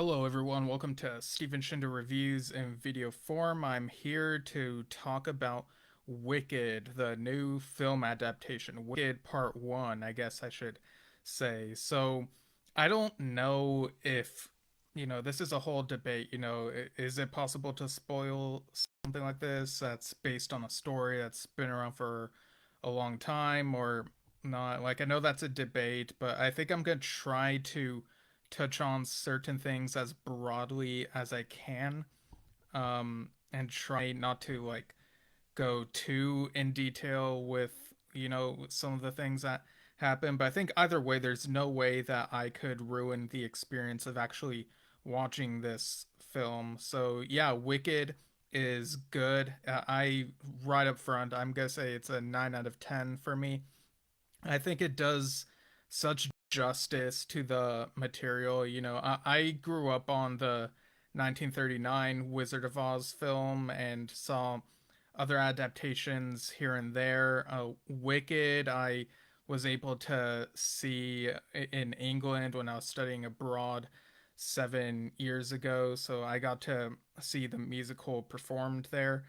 Hello, everyone. Welcome to Steven Shinder Reviews in video form. I'm here to talk about Wicked, the new film adaptation. Wicked Part 1, I guess I should say. So, I don't know if, this is a whole debate. Is it possible to spoil something like this that's based on a story that's been around for a long time or not? Like, I know that's a debate, but I think I'm going to try to touch on certain things as broadly as I can, and try not to like go too in detail with some of the things that happen. But I think either way, there's no way that I could ruin the experience of actually watching this film. So yeah, Wicked is good. I right up front, I'm gonna say it's a 9 out of 10 for me. I think it does such justice to the material. I grew up on the 1939 Wizard of Oz film and saw other adaptations here and there. Wicked, I was able to see in England when I was studying abroad 7 years ago. So I got to see the musical performed there,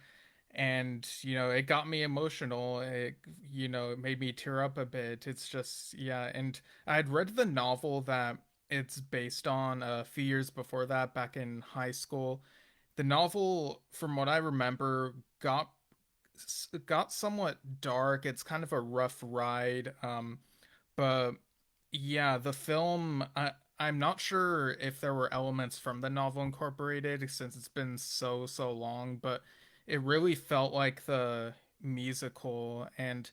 and it got me emotional. It made me tear up a bit. It's just, yeah. And I had read the novel that it's based on a few years before that, back in high school. The novel, from what I remember, got somewhat dark. It's kind of a rough ride. But yeah, the film, I'm not sure if there were elements from the novel incorporated since it's been so long, but it really felt like the musical. And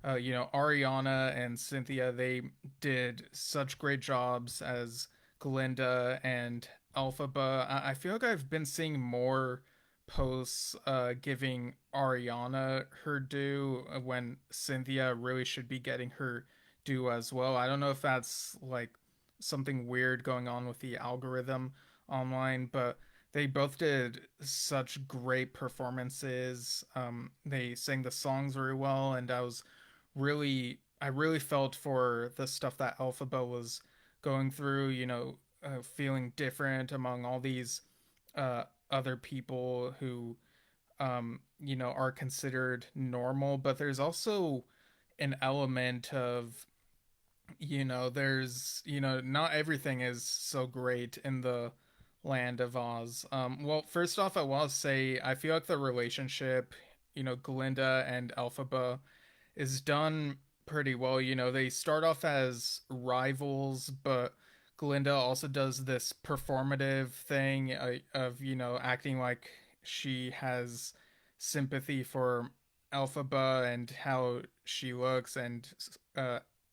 Ariana and Cynthia, they did such great jobs as Glinda and Elphaba. I feel like I've been seeing more posts giving Ariana her due when Cynthia really should be getting her due as well. I don't know if that's like something weird going on with the algorithm online, but they both did such great performances. They sang the songs very well, and I really felt for the stuff that Elphaba was going through. Feeling different among all these other people who are considered normal, but there's also an element of not everything is so great in the land of Oz. Well, first off, I want to say I feel like the relationship, Glinda and Elphaba, is done pretty well. They start off as rivals, but Glinda also does this performative thing of, acting like she has sympathy for Elphaba and how she looks, and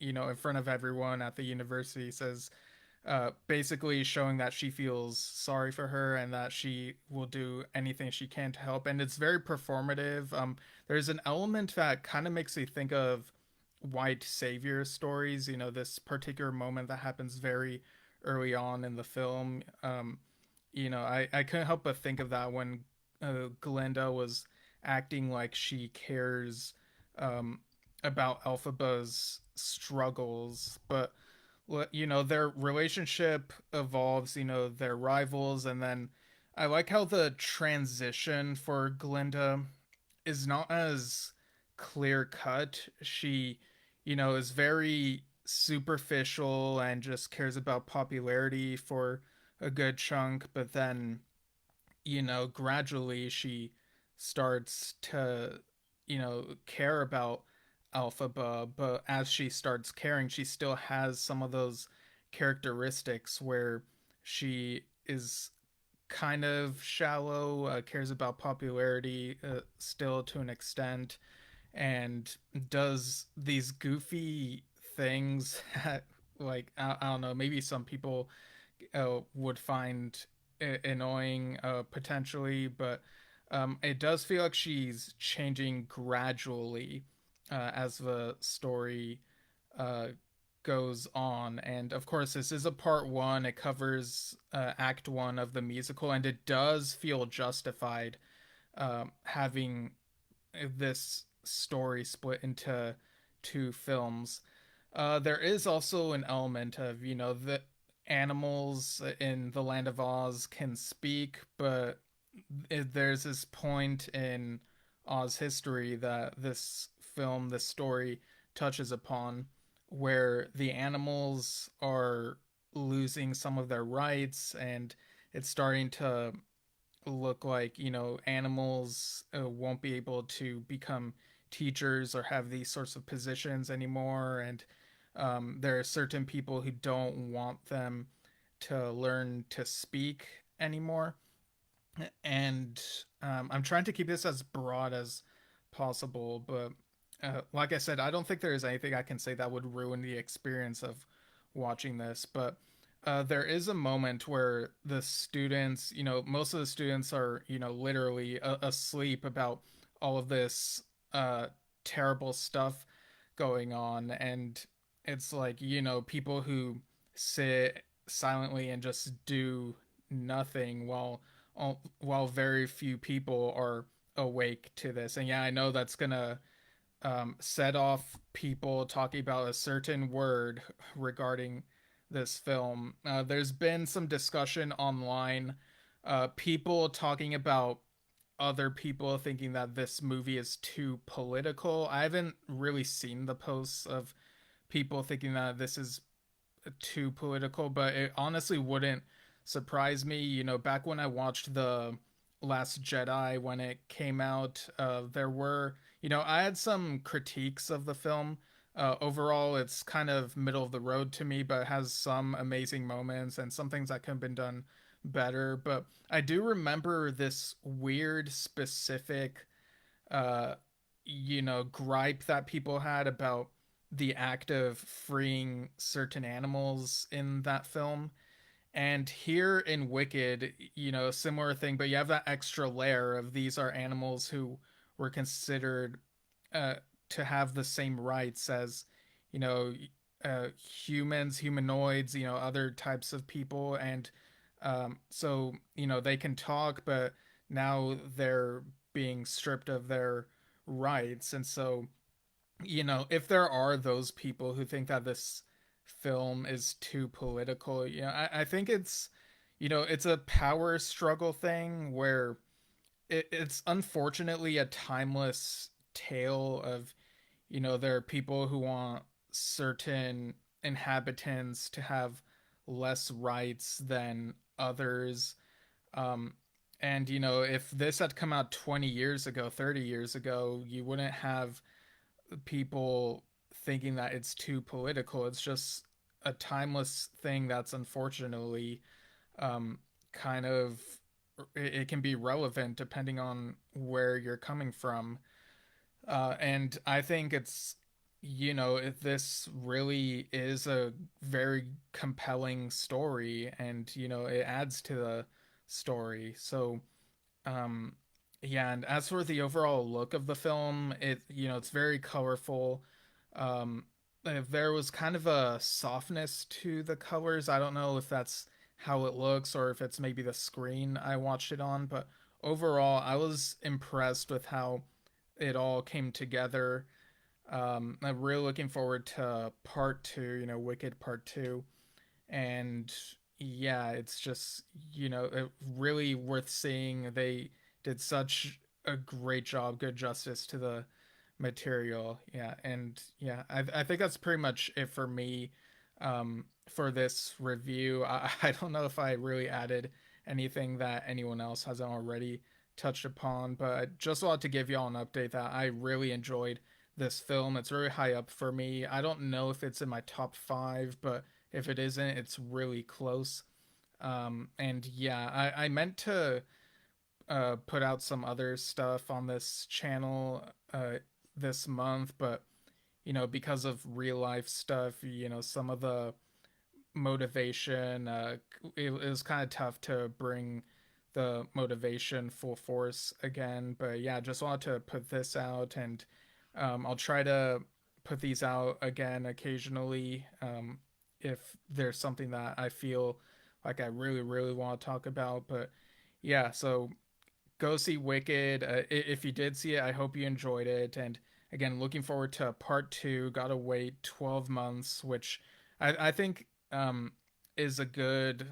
in front of everyone at the university says, basically showing that she feels sorry for her and that she will do anything she can to help. And it's very performative. There's an element that kind of makes me think of white savior stories. This particular moment that happens very early on in the film. I couldn't help but think of that when Glinda was acting like she cares um, about Elphaba's struggles, but their relationship evolves. They're rivals, and then I like how the transition for Glinda is not as clear cut. She, is very superficial and just cares about popularity for a good chunk, but then, gradually she starts to, care about Alphaba, but as she starts caring, she still has some of those characteristics where she is kind of shallow, cares about popularity still to an extent, and does these goofy things that, like, I don't know, maybe some people would find annoying potentially, but it does feel like she's changing gradually as the story uh, goes on. And of course, this is a part one. It covers act one of the musical, and it does feel justified having this story split into two films. There is also an element of, the animals in the land of Oz can speak, but there's this point in Oz history that this film, this story touches upon where the animals are losing some of their rights, and it's starting to look like, animals won't be able to become teachers or have these sorts of positions anymore. And there are certain people who don't want them to learn to speak anymore. And I'm trying to keep this as broad as possible, but like I said, I don't think there is anything I can say that would ruin the experience of watching this. But there is a moment where the students, most of the students are, literally asleep about all of this uh, terrible stuff going on. And it's like, people who sit silently and just do nothing while very few people are awake to this. And yeah, I know that's gonna set off people talking about a certain word regarding this film. There's been some discussion online, people talking about other people thinking that this movie is too political. I haven't really seen the posts of people thinking that this is too political, but it honestly wouldn't surprise me. Back when I watched The Last Jedi when it came out, there were, I had some critiques of the film. Overall, it's kind of middle of the road to me, but it has some amazing moments and some things that could have been done better. But I do remember this weird, specific uh, gripe that people had about the act of freeing certain animals in that film. And here in Wicked, similar thing, but you have that extra layer of these are animals who were considered uh, to have the same rights as, you know, humans, humanoids, other types of people. And so, they can talk, but now they're being stripped of their rights. And so, if there are those people who think that this film is too political, I think it's a power struggle thing where it's unfortunately a timeless tale of, there are people who want certain inhabitants to have less rights than others. Um, and, if this had come out 20 years ago, 30 years ago, you wouldn't have people thinking that it's too political. It's just a timeless thing that's unfortunately um, kind of it can be relevant depending on where you're coming from. And I think it's if this really is a very compelling story, and it adds to the story. So um, yeah, and as for the overall look of the film, it's very colorful. Um, if there was kind of a softness to the colors. I don't know if that's how it looks or if it's maybe the screen I watched it on, but overall, I was impressed with how it all came together. I'm really looking forward to part two, Wicked Part Two, and yeah, it's just really worth seeing. They did such a great job, good justice to the material. Yeah, and yeah, I think that's pretty much it for me for this review. I don't know if I really added anything that anyone else hasn't already touched upon, but I just wanted to give y'all an update that I really enjoyed this film. It's very high up for me. I don't know if it's in my top five, but if it isn't, it's really close. And yeah, I meant to put out some other stuff on this channel this month, but because of real life stuff, some of the motivation, it was kind of tough to bring the motivation full force again. But yeah, just wanted to put this out, and I'll try to put these out again occasionally if there's something that I feel like I really, really want to talk about. But yeah, so go see Wicked. If you did see it, I hope you enjoyed it. And again, looking forward to part two. Gotta wait 12 months, which I think is a good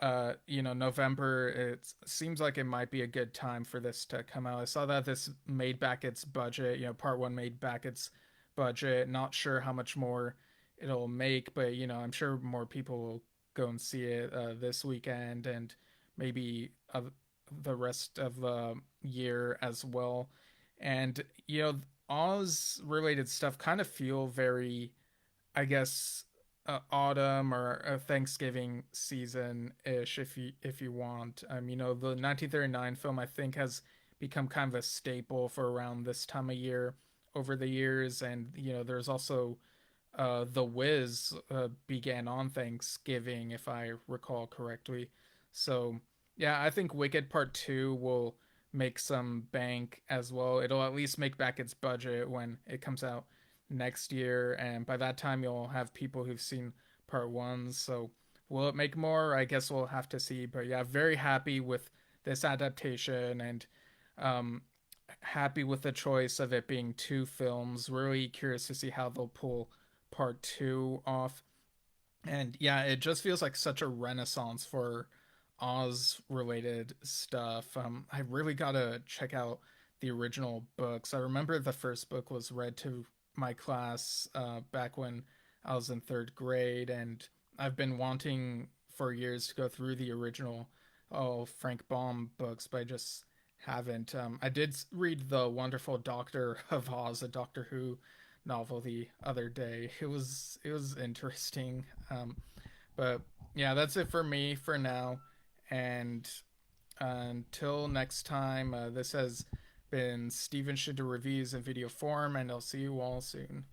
November. It seems like it might be a good time for this to come out. I saw that this made back its budget. Part one made back its budget. Not sure how much more it'll make, but I'm sure more people will go and see it this weekend and maybe the rest of the year as well. And Oz related stuff kind of feel very, I guess, autumn or a Thanksgiving season ish, if you want. The 1939 film I think has become kind of a staple for around this time of year over the years, and there's also The Wiz began on Thanksgiving, if I recall correctly. So yeah, I think Wicked Part Two will make some bank as well. It'll at least make back its budget when it comes out next year, and by that time you'll have people who've seen part one. So will it make more? I guess we'll have to see. But yeah, very happy with this adaptation, and um, happy with the choice of it being two films. Really curious to see how they'll pull part two off. And yeah, it just feels like such a renaissance for Oz related stuff. I really gotta check out the original books. I remember the first book was read to my class back when I was in third grade, and I've been wanting for years to go through the original Frank Baum books, but I just haven't. I did read the wonderful Doctor of Oz, a Doctor Who novel, the other day. It was interesting. But yeah, that's it for me for now. And until next time, this has been Steven Shinder Reviews in video form, and I'll see you all soon.